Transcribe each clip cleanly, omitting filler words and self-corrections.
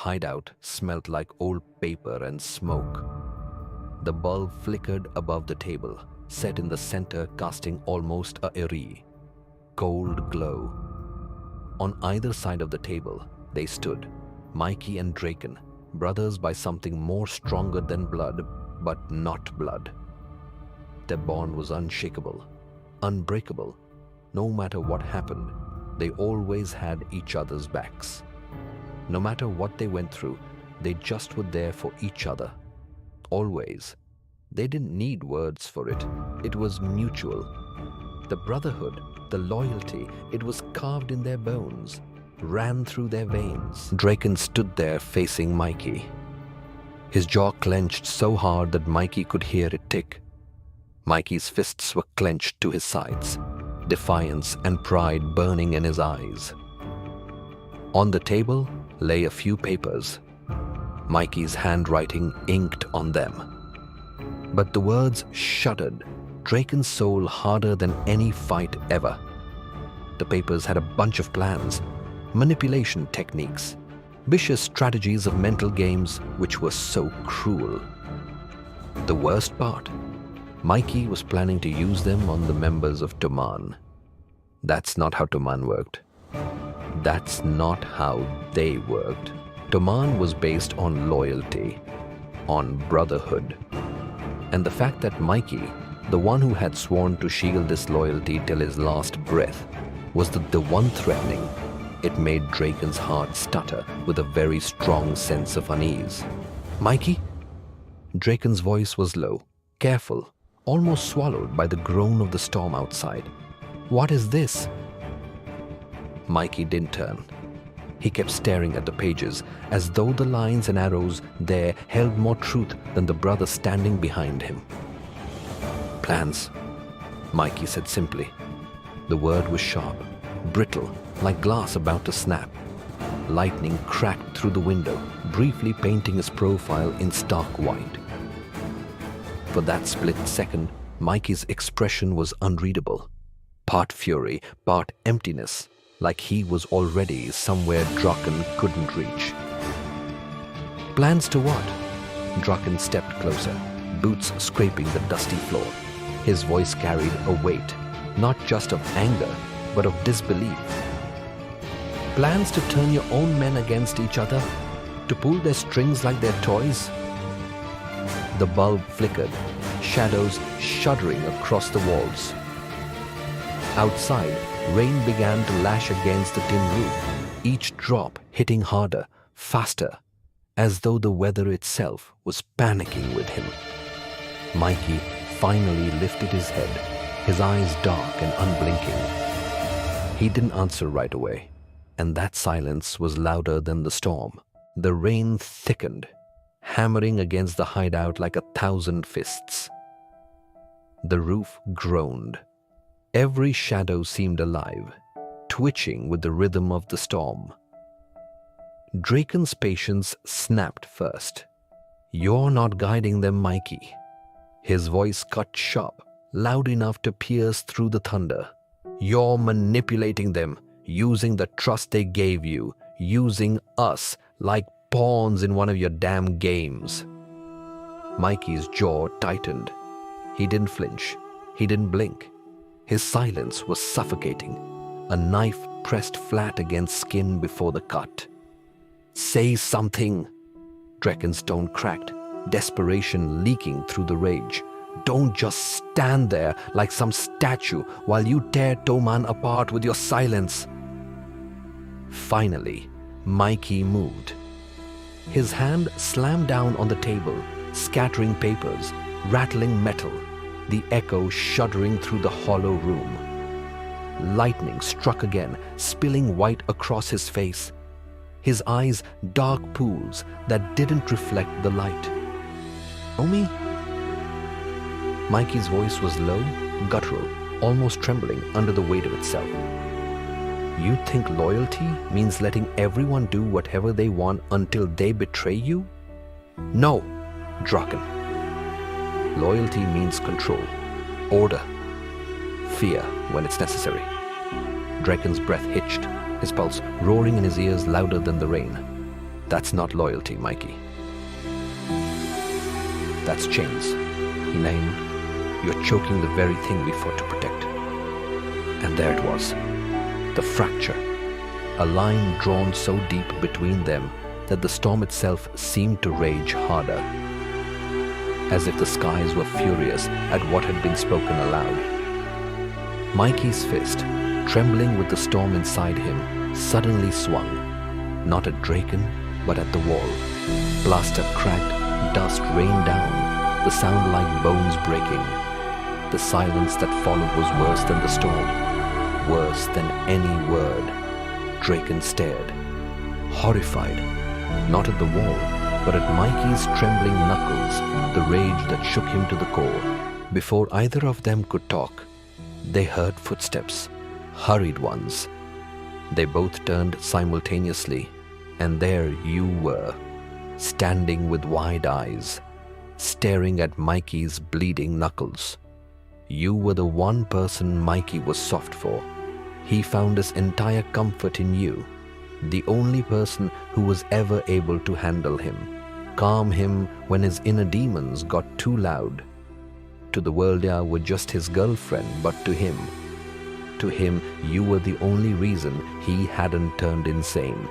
hideout smelled like old paper and smoke. The bulb flickered above the table, set in the center, casting almost a eerie, cold glow. On either side of the table, they stood, Mikey and Draken, brothers by something more stronger than blood, but not blood. Their bond was unshakable, unbreakable. No matter what happened, they always had each other's backs. No matter what they went through, they just were there for each other. Always. They didn't need words for it. It was mutual. The brotherhood, the loyalty, it was carved in their bones, ran through their veins. Draken stood there facing Mikey. His jaw clenched so hard that Mikey could hear it tick. Mikey's fists were clenched to his sides, defiance and pride burning in his eyes. On the table lay a few papers, Mikey's handwriting inked on them. But the words shuddered Draken's soul harder than any fight ever. The papers had a bunch of plans, manipulation techniques, vicious strategies of mental games which were so cruel. The worst part, Mikey was planning to use them on the members of Toman. That's not how Toman worked. That's not how they worked. Toman was based on loyalty, on brotherhood. And the fact that Mikey, the one who had sworn to shield this loyalty till his last breath, was the one threatening, it made Draken's heart stutter with a very strong sense of unease. Mikey? Draken's voice was low, careful, almost swallowed by the groan of the storm outside. What is this? Mikey didn't turn. He kept staring at the pages as though the lines and arrows there held more truth than the brother standing behind him. Plans, Mikey said simply. The word was sharp, brittle, like glass about to snap. Lightning cracked through the window, briefly painting his profile in stark white. For that split second, Mikey's expression was unreadable. Part fury, part emptiness, like he was already somewhere Draken couldn't reach. Plans to what? Draken stepped closer, boots scraping the dusty floor. His voice carried a weight, not just of anger, but of disbelief. Plans to turn your own men against each other? To pull their strings like their toys? The bulb flickered, shadows shuddering across the walls. Outside, rain began to lash against the tin roof, each drop hitting harder, faster, as though the weather itself was panicking with him. Mikey finally lifted his head, his eyes dark and unblinking. He didn't answer right away, and that silence was louder than the storm. The rain thickened, hammering against the hideout like 1,000 fists. The roof groaned. Every shadow seemed alive, twitching with the rhythm of the storm. Draken's patience snapped first. You're not guiding them, Mikey. His voice cut sharp, loud enough to pierce through the thunder. You're manipulating them, using the trust they gave you, using us like pawns in one of your damn games. Mikey's jaw tightened. He didn't flinch. He didn't blink. His silence was suffocating, a knife pressed flat against skin before the cut. Say something! Draken's tone cracked, desperation leaking through the rage. Don't just stand there like some statue while you tear Toman apart with your silence. Finally, Mikey moved. His hand slammed down on the table, scattering papers, rattling metal, the echo shuddering through the hollow room. Lightning struck again, spilling white across his face. His eyes dark pools that didn't reflect the light. Know me? Mikey's voice was low, guttural, almost trembling under the weight of itself. You think loyalty means letting everyone do whatever they want until they betray you? No, Draken. Loyalty means control, order, fear when it's necessary. Draken's breath hitched, his pulse roaring in his ears louder than the rain. That's not loyalty, Mikey. That's chains. He named, "You're choking the very thing we fought to protect." And there it was, the fracture. A line drawn so deep between them that the storm itself seemed to rage harder, as if the skies were furious at what had been spoken aloud. Mikey's fist, trembling with the storm inside him, suddenly swung, not at Draken, but at the wall. Plaster cracked, dust rained down, the sound like bones breaking. The silence that followed was worse than the storm, worse than any word. Draken stared, horrified, not at the wall, but at Mikey's trembling knuckles, the rage that shook him to the core. Before either of them could talk, they heard footsteps, hurried ones. They both turned simultaneously, and there you were, standing with wide eyes, staring at Mikey's bleeding knuckles. You were the one person Mikey was soft for. He found his entire comfort in you, the only person who was ever able to handle him, calm him when his inner demons got too loud. To the world you were just his girlfriend, but to him, you were the only reason he hadn't turned insane.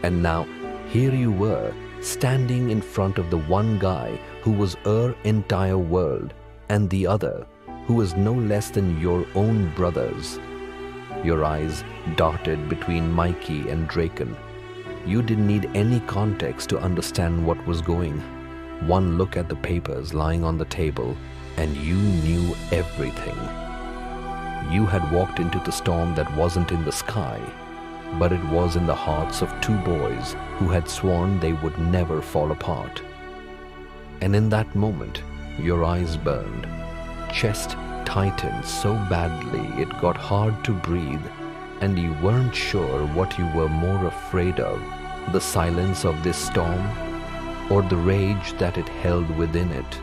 And now, here you were, standing in front of the one guy who was your entire world, and the other, who was no less than your own brothers. Your eyes darted between Mikey and Draken. You didn't need any context to understand what was going. One look at the papers lying on the table, and you knew everything. You had walked into the storm that wasn't in the sky, but it was in the hearts of two boys who had sworn they would never fall apart. And in that moment, your eyes burned, chest tightened so badly it got hard to breathe, and you weren't sure what you were more afraid of, the silence of this storm or the rage that it held within it.